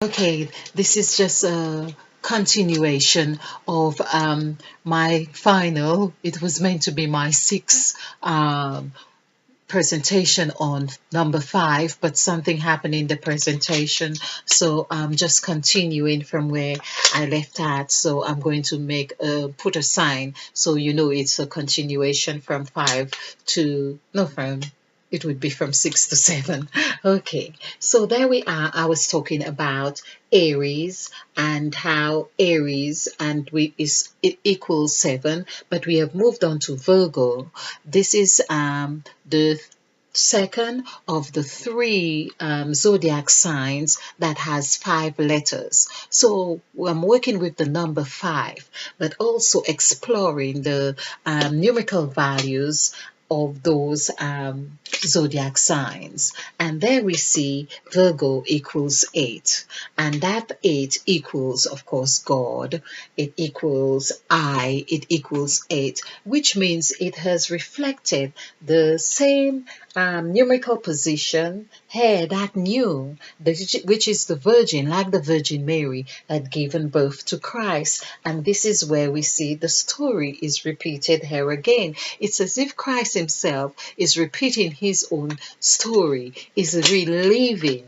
Okay, this is just a continuation of my final. It was meant to be my sixth presentation on number 5, but something happened in the presentation, so I'm just continuing from where I left at. So I'm going to put a sign so you know it's a continuation from 5 to no from it would be from 6 to 7. Okay, so there we are. I was talking about Aries and how Aries and we is it equals 7, but we have moved on to Virgo. This is the second of the three zodiac signs that has 5 letters. So I'm working with the number 5, but also exploring the numerical values of those zodiac signs. And there we see Virgo equals 8. And that 8 equals, of course, God. It equals I. It equals 8, which means it has reflected the same numerical position here that knew, which is the Virgin, like the Virgin Mary, had given birth to Christ. And this is where we see the story is repeated here again. It's as if Christ himself is repeating his own story, is reliving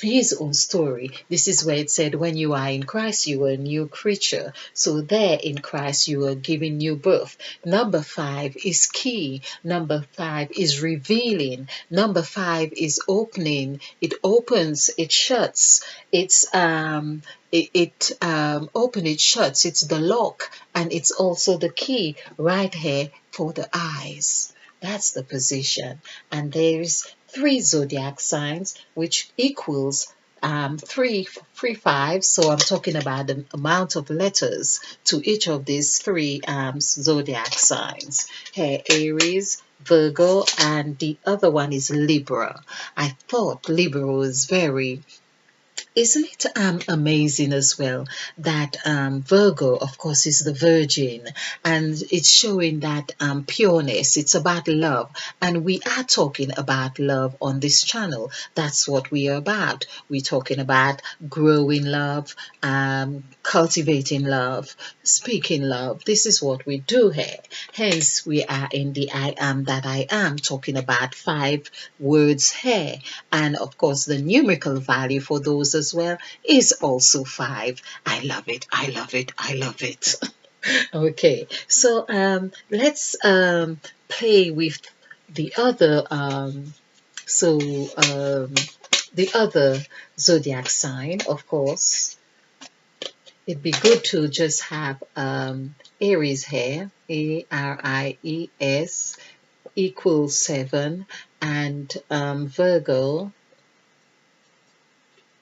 his own story. This is where it said, when you are in Christ, you are a new creature. So there in Christ, you are giving new birth. Number 5 is key. Number 5 is revealing. Number 5 is opening. It opens, it shuts. It's open, it shuts. It's the lock, and it's also the key right here for the eyes. That's the position. And there's 3 zodiac signs, which equals 3 5. So I'm talking about the amount of letters to each of these 3 zodiac signs. Here, Aries, Virgo, and the other one is Libra. I thought Libra was very. Isn't it amazing as well that Virgo, of course, is the Virgin, and it's showing that pureness. It's about love, and we are talking about love on this channel. That's what we are about. We're talking about growing love, cultivating love, speaking love. This is what we do here. Hence, we are in the I am that I am, talking about 5 words here, and of course, the numerical value for those as well is also 5. I love it. I love it. I love it. Okay, so let's play with the other the other zodiac sign. Of course, it'd be good to just have Aries here, Aries equals 7, and Virgo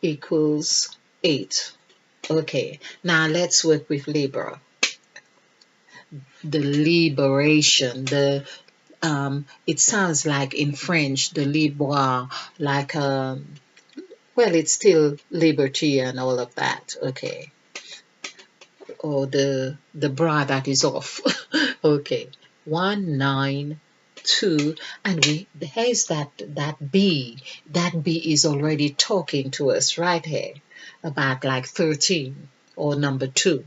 equals 8. Okay, now let's work with Libra. The liberation, it sounds like in French, the libre, like well, it's still liberty and all of that. Okay, or the bra that is off. Okay, 1 9 2, and here's that B. That B is already talking to us right here about like 13 or number 2.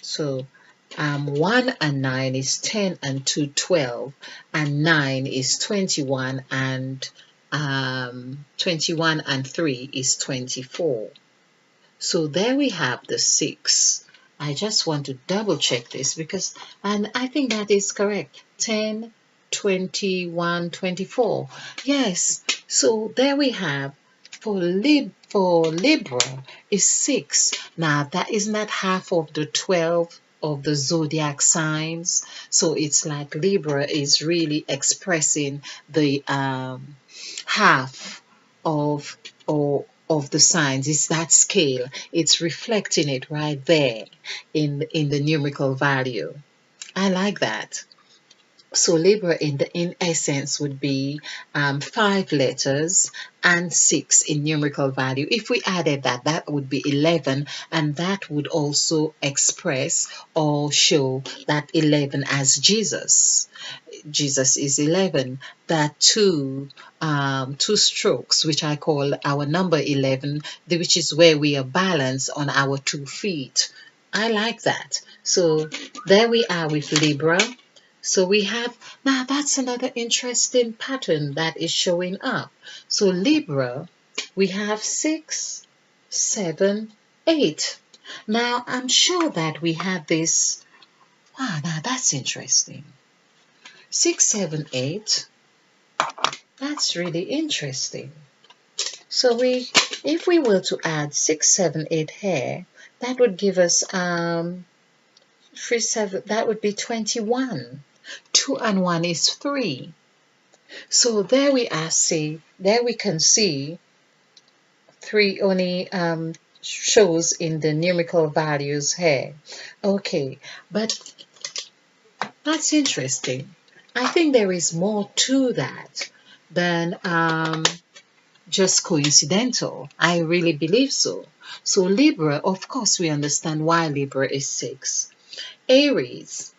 So 1 and 9 is 10, and 2 12, and 9 is 21, and 21 and 3 is 24. So there we have the 6. I just want to double check this because, and I think that is correct. 10, 21, 24. Yes. So there we have for Libra is 6. Now that isn't that half of the 12 of the zodiac signs. So it's like Libra is really expressing the half of the signs. It's that scale. It's reflecting it right there in the numerical value. I like that. So Libra in essence would be 5 letters and 6 in numerical value. If we added that, that would be 11, and that would also express or show that 11 as Jesus. Jesus is 11. That two strokes, which I call our number 11, which is where we are balanced on our 2 feet. I like that. So there we are with Libra. So we have, now that's another interesting pattern that is showing up. So Libra, we have 6, 7, 8. Now I'm sure that we had this. Now that's interesting. 6, 7, 8. That's really interesting. So if we were to add 6, 7, 8 here, that would give us 3, 7. That would be 21. 2 and 1 is 3. So there we are. See, there we can see 3 only shows in the numerical values here. Okay, but that's interesting. I think there is more to that than just coincidental. I really believe so. So Libra, of course, we understand why Libra is 6. Aries.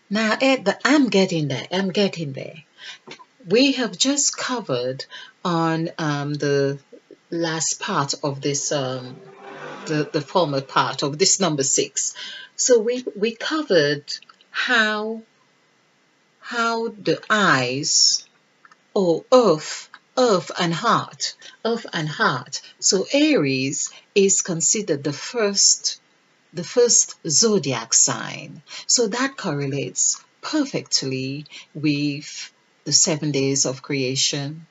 Now, I'm getting there. I'm getting there. We have just covered on the last part of this, the former part of this number 6. So we covered how the eyes, or earth and heart. So Aries is considered the first zodiac sign. So that correlates perfectly with the 7 days of creation,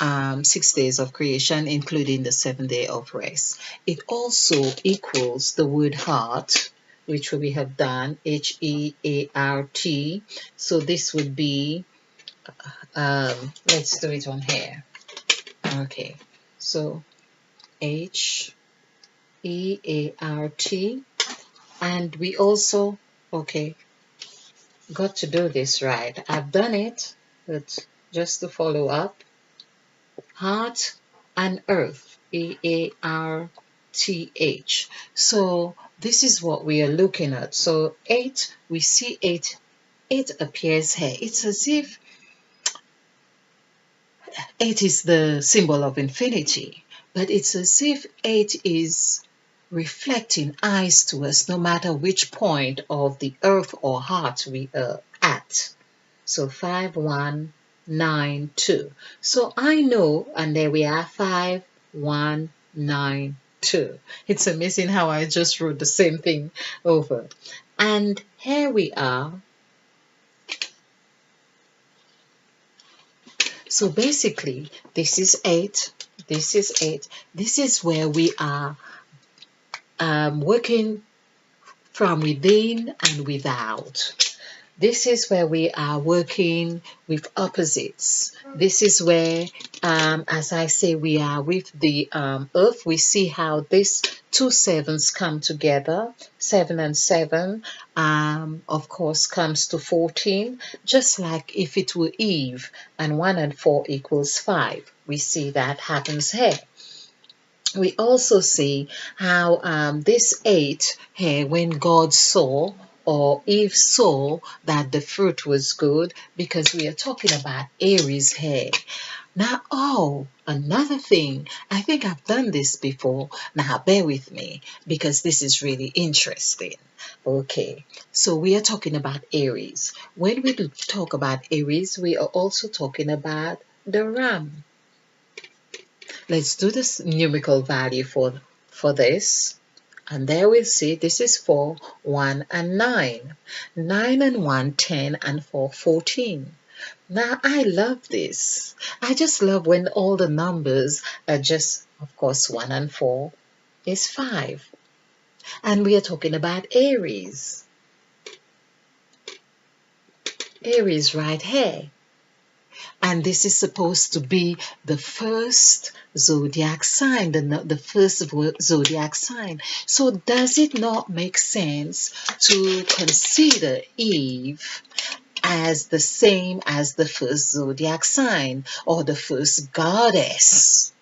6 days of creation, including the 7th day of rest. It also equals the word heart, which we have done, HEART. So this would be, let's do it on here. Okay, so HEART. And we also, okay, got to do this right. I've done it, but just to follow up, heart and earth, EARTH. So this is what we are looking at. So 8, we see 8. 8 appears here. It's as if 8 is the symbol of infinity, but it's as if 8 is reflecting eyes to us no matter which point of the earth or heart we are at. So 5, 1, 9, 2. So I know, and there we are, 5, 1, 9, 2. It's amazing how I just wrote the same thing over. And here we are. So basically, this is 8. This is 8. This is where we are working from within and without. This is where we are working with opposites. This is where, as I say, we are with the earth. We see how these 2 7s come together. 7 and 7, of course, comes to 14. Just like if it were Eve, and 1 and 4 equals 5. We see that happens here. We also see how this 8 here, when God saw, or Eve saw that the fruit was good, because we are talking about Aries here. Now, another thing, I think I've done this before. Now, bear with me, because this is really interesting. Okay, so we are talking about Aries. When we talk about Aries, we are also talking about the ram. Let's do this numerical value for this. And there we'll see this is 4, 1 and 9. 9 and 1, 10 and 4, 14. Now I love this. I just love when all the numbers are just, of course, 1 and 4 is 5. And we are talking about Aries. Aries right here. And this is supposed to be the first zodiac sign, the first zodiac sign. So does it not make sense to consider Eve as the same as the first zodiac sign, or the first goddess?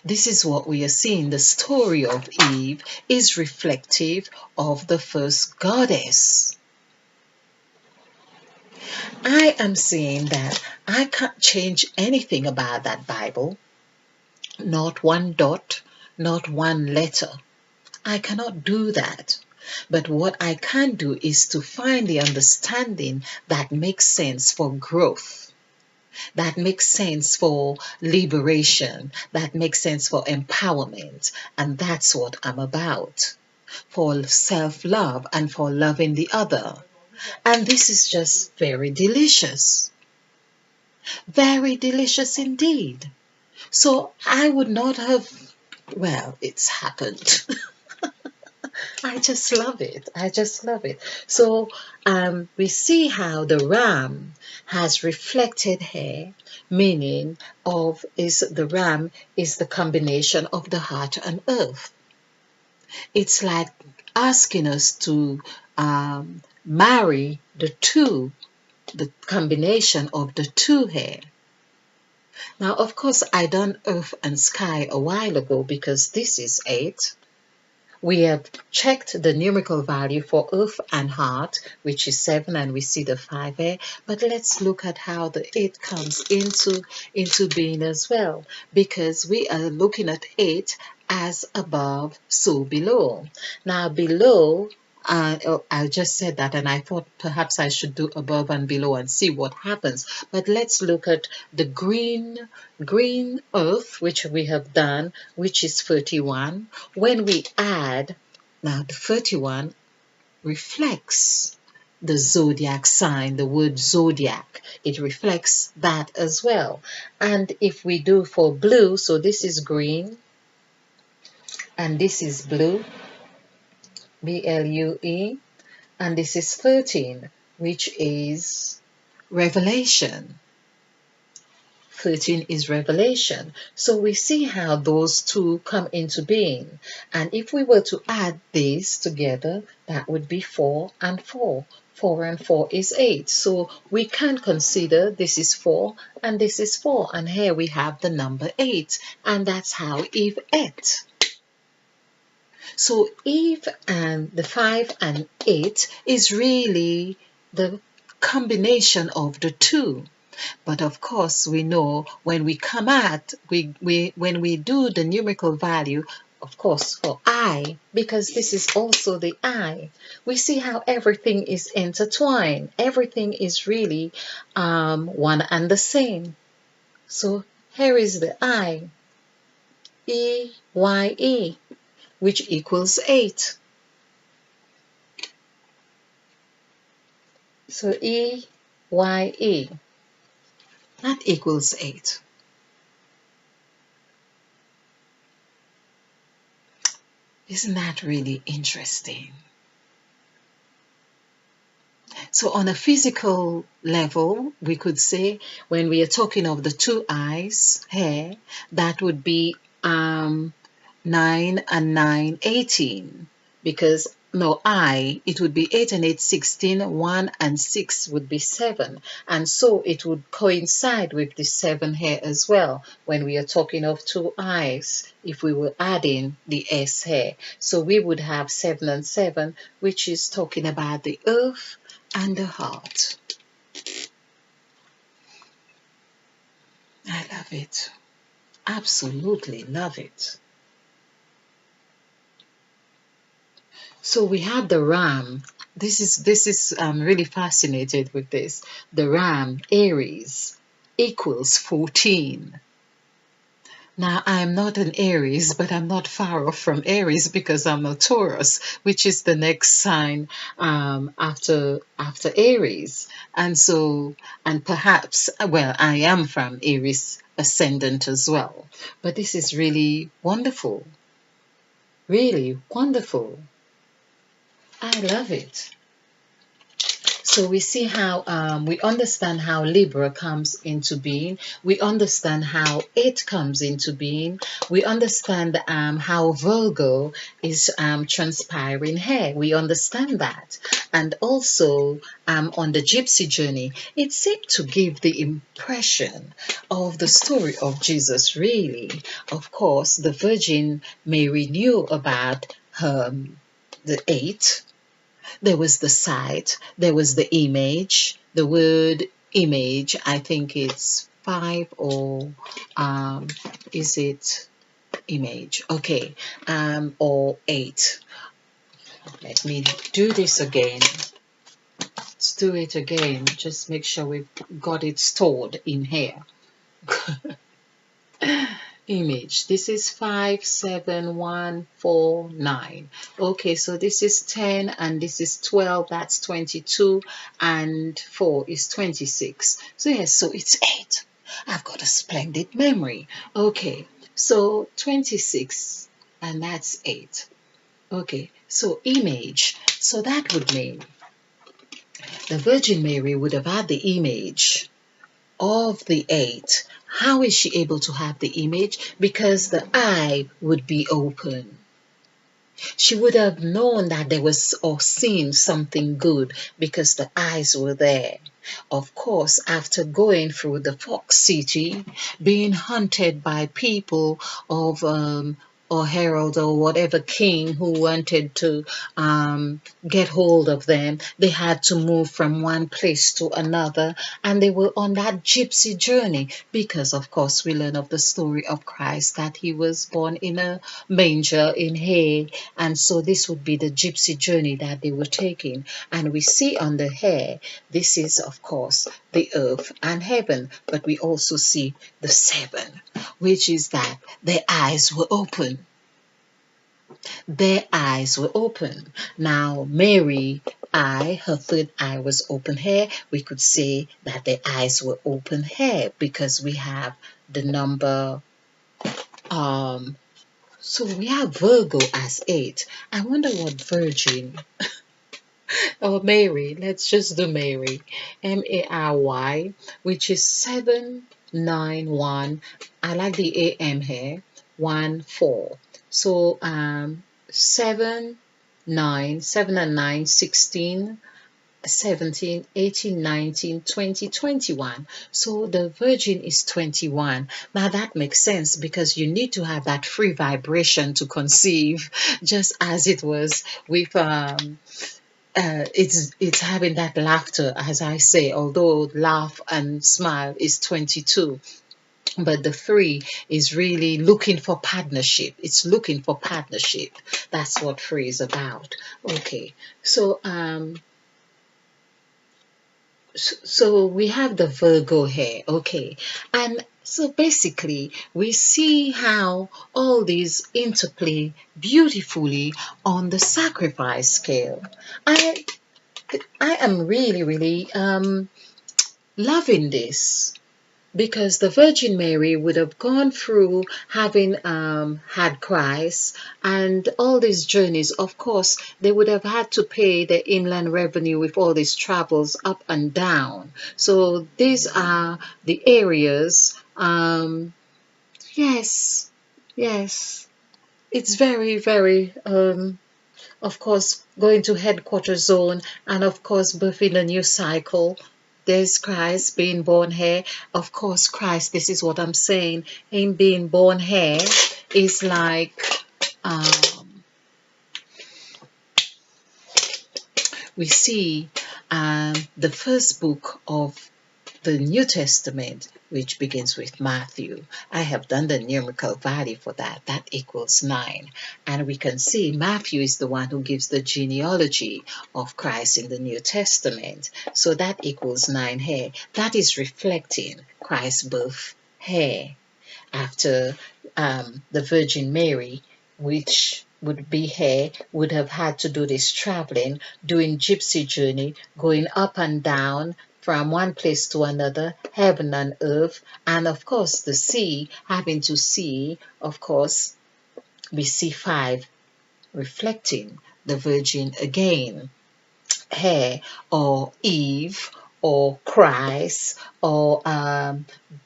This is what we are seeing. The story of Eve is reflective of the first goddess. I am saying that I can't change anything about that Bible, not one dot, not one letter. I cannot do that. But what I can do is to find the understanding that makes sense for growth, that makes sense for liberation, that makes sense for empowerment. And that's what I'm about, for self love and for loving the other. And this is just very delicious indeed. So I would not have, well, it's happened. I just love it. I just love it. So we see how the ram has reflected here, meaning of is the ram is the combination of the heart and earth. It's like asking us to marry the two, the combination of the two here. Now, of course, I done earth and sky a while ago because this is 8. We have checked the numerical value for earth and heart, which is 7, and we see the 5 here. But let's look at how the 8 comes into being as well, because we are looking at 8 as above, so below. Now, below, I just said that, and I thought perhaps I should do above and below and see what happens. But let's look at the green earth, which we have done, which is 31. When we add, now the 31 reflects the zodiac sign, the word zodiac. It reflects that as well. And if we do for blue, so this is green, and this is blue, BLUE, and this is 13, which is Revelation. 13 is Revelation. So we see how those two come into being. And if we were to add these together, that would be 4 and 4. 4 and 4 is 8. So we can consider this is 4 and this is 4. And here we have the number 8. And that's how Eve ate. So Eve and the 5 and 8 is really the combination of the two. But of course, we know when we come at, when we do the numerical value, of course, for I, because this is also the I, we see how everything is intertwined. Everything is really one and the same. So here is the I, EYE, which equals 8. So EYE, that equals 8. Isn't that really interesting? So on a physical level, we could say when we are talking of the two eyes here, that would be 9 and 9, 18. Because no, it would be 8 and 8, 16, 1 and 6 would be 7. And so it would coincide with the 7 here as well when we are talking of two eyes, if we were adding the S here. So we would have 7 and 7, which is talking about the earth and the heart. I love it. Absolutely love it. So we have the ram. This is really fascinated with this. The ram, Aries, equals 14. Now, I'm not an Aries, but I'm not far off from Aries because I'm a Taurus, which is the next sign after Aries. And so, and perhaps, well, I am from Aries ascendant as well. But this is really wonderful. Really wonderful. I love it. So we see how we understand how Libra comes into being. We understand how it comes into being. We understand how Virgo is transpiring here. We understand that. And also on the Gypsy journey, it seemed to give the impression of the story of Jesus, really. Of course, the Virgin Mary knew about the 8. There was the sight, there was the image, the word image, I think it's 5, or is it image? Okay, or 8. Let me do this again. Let's do it again. Just make sure we've got it stored in here. Image. This is 5, 7, 1, 4, 9. Okay, so this is 10 and this is 12. That's 22, and 4 is 26. So yes, so it's 8. I've got a splendid memory. Okay, so 26 and that's 8. Okay, so image. So that would mean the Virgin Mary would have had the image of the 8. How is she able to have the image? Because the eye would be open. She would have known that there was, or seen something good, because the eyes were there. Of course, after going through the Fox City, being hunted by people of or Herod or whatever king who wanted to get hold of them, they had to move from one place to another, and they were on that gypsy journey because, of course, we learn of the story of Christ that he was born in a manger in hay, and so this would be the gypsy journey that they were taking. And we see on the hair, this is, of course, the earth and heaven, but we also see the 7, which is that their eyes were open. Their eyes were open. Now, Mary, her third eye was open here. We could say that their eyes were open here because we have the number, so we have Virgo as 8. I wonder what Virgin, or Mary, let's just do Mary, Mary, which is 791. I like the AM here, 1, 4. So 7, 9, 7 and 9, 16, 17, 18, 19, 20, 21. So the Virgin is 21. Now that makes sense because you need to have that free vibration to conceive, just as it was with it's having that laughter, as I say, although laugh and smile is 22. But the 3 is really looking for partnership. It's looking for partnership. That's what 3 is about. Okay, so so we have the Virgo here. Okay, and so basically we see how all these interplay beautifully on the sacrifice scale. I I am really loving this, because the Virgin Mary would have gone through having had Christ and all these journeys. Of course, they would have had to pay the inland revenue with all these travels up and down. So these are the areas. Yes, yes, it's very of course, going to headquarters zone, and of course, birthing a new cycle. There's Christ being born here. Of course, Christ, this is what I'm saying, him being born here is like, we see the first book of the New Testament, which begins with Matthew. I have done the numerical value for that. That equals 9. And we can see Matthew is the one who gives the genealogy of Christ in the New Testament. So that equals 9 here. That is reflecting Christ's birth here. After the Virgin Mary, which would be here, would have had to do this traveling, doing gypsy journey, going up and down from one place to another, heaven and earth, and of course the sea, having to see, of course, we see 5 reflecting the Virgin again, her or Eve or Christ or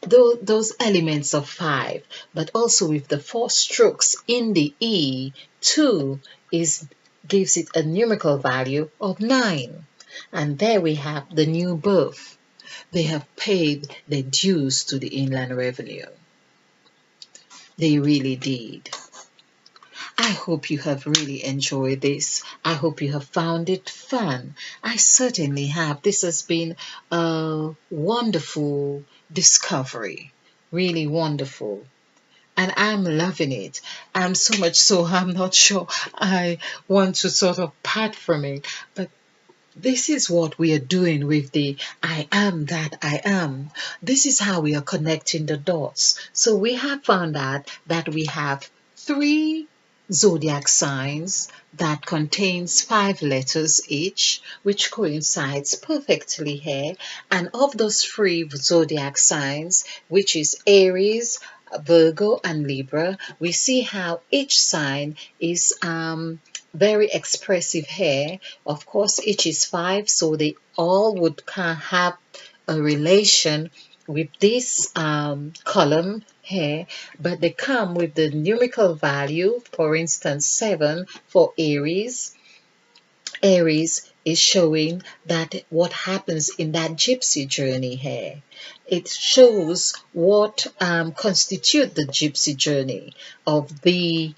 those elements of 5, but also with the 4 strokes in the E, 2 gives it a numerical value of 9. And there we have the new birth. They have paid their dues to the inland revenue. They really did. I hope you have really enjoyed this. I hope you have found it fun. I certainly have. This has been a wonderful discovery. Really wonderful. And I'm loving it. I'm so much so I'm not sure I want to sort of part from it. But this is what we are doing with the I am that I am. This is how we are connecting the dots. So we have found out that we have three zodiac signs that contains 5 letters each, which coincides perfectly here. And of those three zodiac signs, which is Aries, Virgo, and Libra, we see how each sign is very expressive here. Of course, each is 5, so they all would have a relation with this column here, but they come with the numerical value. For instance, 7 for Aries. Aries is showing that what happens in that gypsy journey here. It shows what constitute the gypsy journey of the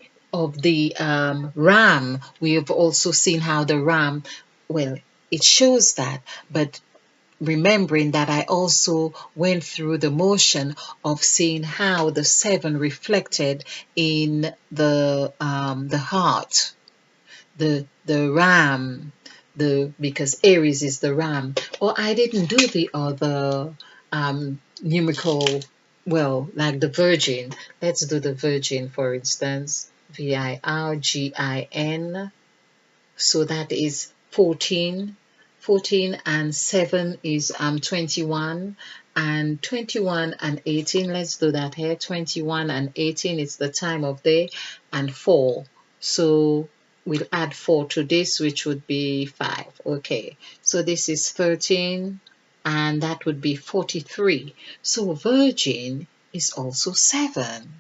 ram. We have also seen how the ram, well, it shows that, but remembering that I also went through the motion of seeing how the 7 reflected in the heart, the ram, because Aries is the ram. Or I didn't do the other numerical, well, like the Virgin. Let's do the Virgin, for instance. Virgin. So that is 14. 14 and 7 is 21, and 21 and 18, let's do that here. 21 and 18 is the time of day, and 4, so we'll add 4 to this, which would be 5. Okay, so this is 13, and that would be 43. So Virgin is also 7.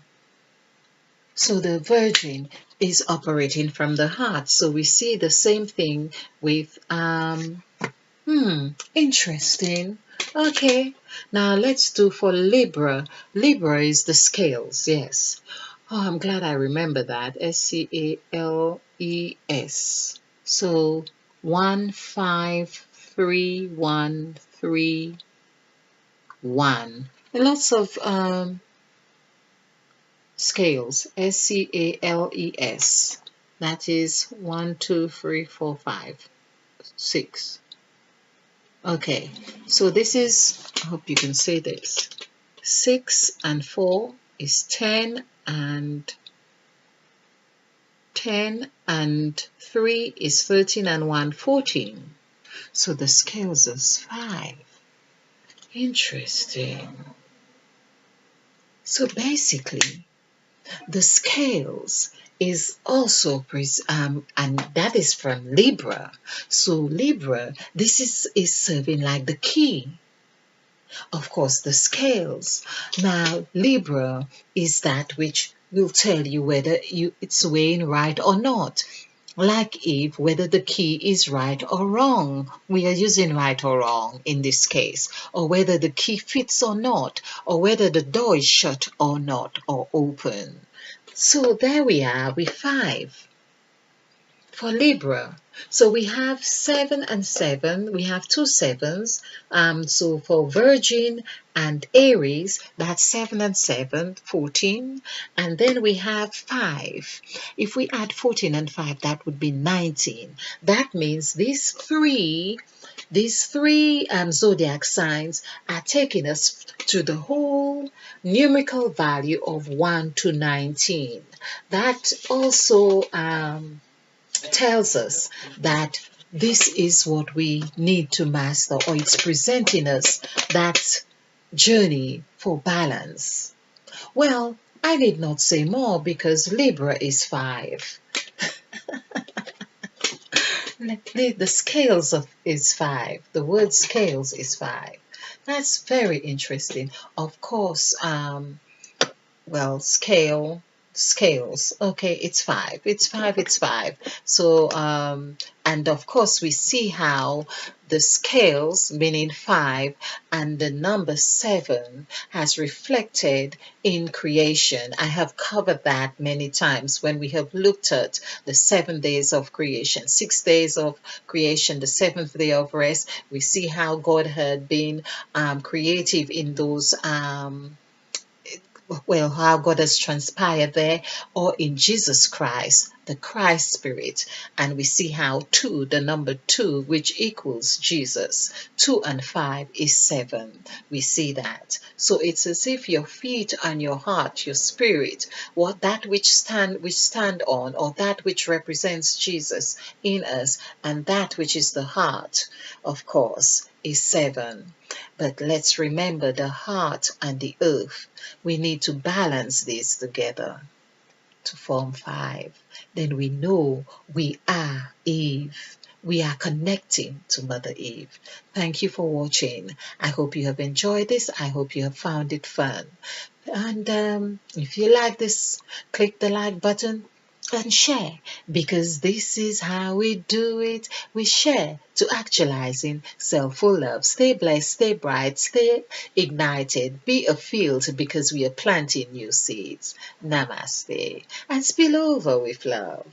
So the Virgin is operating from the heart. So we see the same thing with interesting. Okay, now let's do for Libra. Libra is the scales, yes. Oh, I'm glad I remember that. Scales. So 1533131. Lots of scales. Scales. That is 1, 2, 3, 4, 5, 6. Okay, so this is, I hope you can see this. 6 and 4 is 10, and 10 and 3 is 13, and 1, 14. So the scales is 5. Interesting. So basically, the scales is also and that is from Libra. So Libra, this is serving like the key. Of course, the scales. Now Libra is that which will tell you whether it's weighing right or not. Like if whether the key is right or wrong. We are using right or wrong in this case, or whether the key fits or not, or whether the door is shut or not, or open. So there we are with 5 for Libra. So we have 7 and 7. We have 2 7s. So for Virgin and Aries, that's 7 and 7, 14. And then we have 5. If we add 14 and 5, that would be 19. That means these three zodiac signs are taking us to the whole numerical value of 1 to 19. That also tells us that this is what we need to master, or it's presenting us that journey for balance. Well, I need not say more because Libra is 5. The scales is 5. The word scales is 5. That's very interesting. Of course, well, scale, scales. Okay, it's five. It's five. It's five. So, and of course, we see how the scales, meaning five, and the number seven has reflected in creation. I have covered that many times when we have looked at the 7 days of creation, 6 days of creation, the seventh day of rest. We see how God had been creative in those. Well, how God has transpired there, or in Jesus Christ, the Christ Spirit. And we see how two, the number two, which equals Jesus, 2 and 5 is 7. We see that. So it's as if your feet and your heart, your spirit, what that which stand on, or that which represents Jesus in us, and that which is the heart, of course, is 7. But let's remember the heart and the earth. We need to balance these together to form 5. Then we know we are Eve. We are connecting to Mother Eve. Thank you for watching. I hope you have enjoyed this. I hope you have found it fun. And if you like this, click the like button and share, because this is how we do it. We share to actualizing self-full love. Stay blessed, stay bright, stay ignited, be a field, because we are planting new seeds. Namaste, and spill over with love.